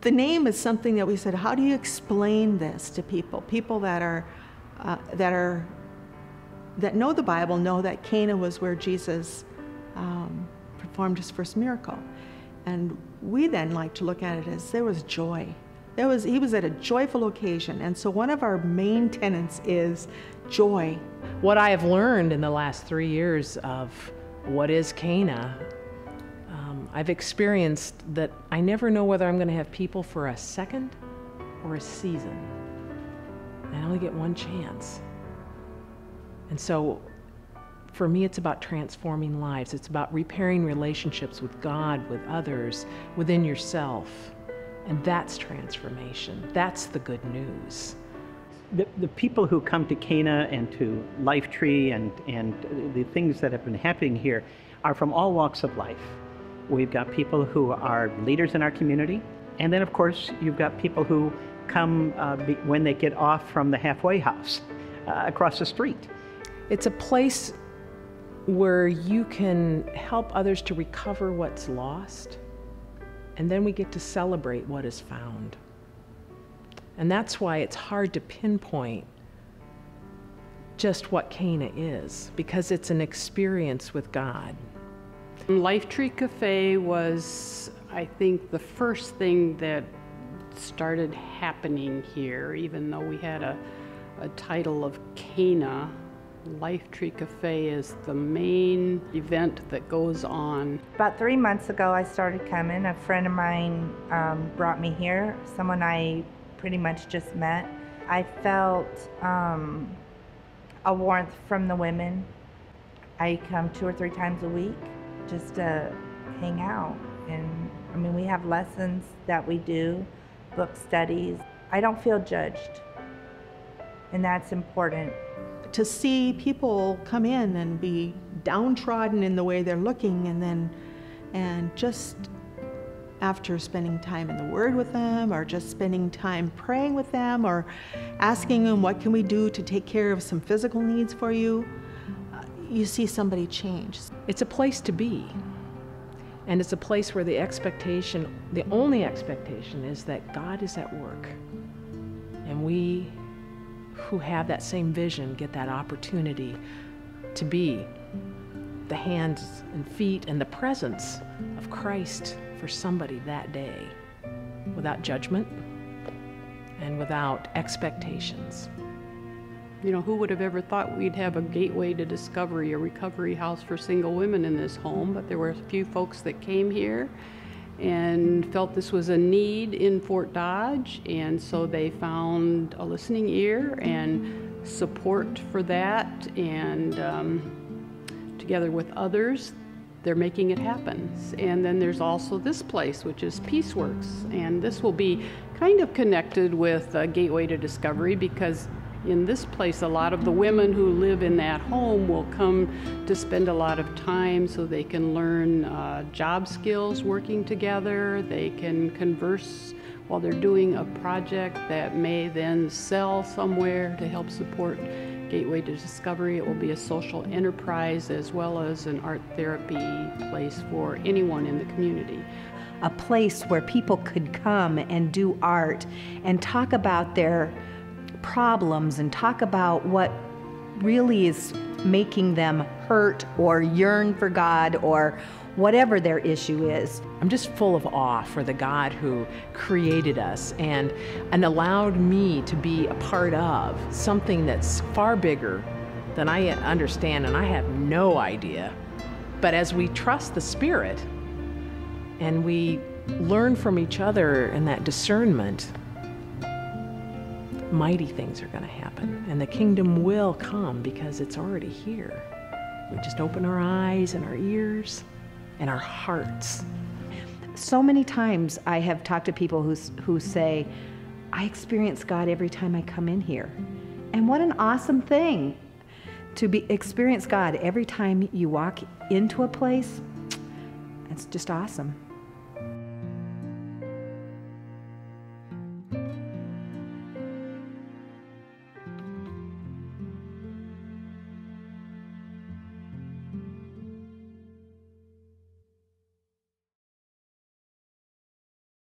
the name is something that we said, how do you explain this to people? People that know the Bible know that Cana was where Jesus performed his first miracle. And we then like to look at it as there was joy. He was at a joyful occasion. And so one of our main tenets is joy. What I have learned in the last 3 years of what is Cana, I've experienced that I never know whether I'm going to have people for a second or a season. I only get one chance. And so for me, it's about transforming lives. It's about repairing relationships with God, with others, within yourself. And that's transformation. That's the good news. The people who come to Cana and to Life Tree and the things that have been happening here are from all walks of life. We've got people who are leaders in our community. And then, of course, you've got people who come when they get off from the halfway house across the street. It's a place where you can help others to recover what's lost, and then we get to celebrate what is found. And that's why it's hard to pinpoint just what Cana is, because it's an experience with God. Life Tree Cafe was, I think, the first thing that started happening here, even though we had a title of Cana. Life Tree Cafe is the main event that goes on. About 3 months ago, I started coming. A friend of mine brought me here, someone I pretty much just met. I felt a warmth from the women. I come 2 or 3 times a week just to hang out. And I mean, we have lessons that we do, book studies. I don't feel judged, and that's important. To see people come in and be downtrodden in the way they're looking, and just after spending time in the Word with them, or just spending time praying with them, or asking them, what can we do to take care of some physical needs for you, you see somebody change. It's a place to be. And it's a place where the only expectation is that God is at work. And we who have that same vision get that opportunity to be the hands and feet and the presence of Christ for somebody that day, without judgment and without expectations. You know, who would have ever thought we'd have a gateway to discovery, a recovery house for single women in this home? But there were a few folks that came here and felt this was a need in Fort Dodge, and so they found a listening ear and support for that, and together with others, they're making it happen. And then there's also this place, which is Peaceworks, and this will be kind of connected with Gateway to Discovery, because in this place, a lot of the women who live in that home will come to spend a lot of time so they can learn job skills working together. They can converse while they're doing a project that may then sell somewhere to help support Gateway to Discovery. It will be a social enterprise as well as an art therapy place for anyone in the community. A place where people could come and do art and talk about their problems and talk about what really is making them hurt or yearn for God or whatever their issue is. I'm just full of awe for the God who created us and allowed me to be a part of something that's far bigger than I understand, and I have no idea. But as we trust the Spirit and we learn from each other in that discernment, mighty things are going to happen, and the kingdom will come because it's already here. We just open our eyes and our ears and our hearts. So many times I have talked to people who say, I experience God every time I come in here. And what an awesome thing to experience God every time you walk into a place. It's just awesome.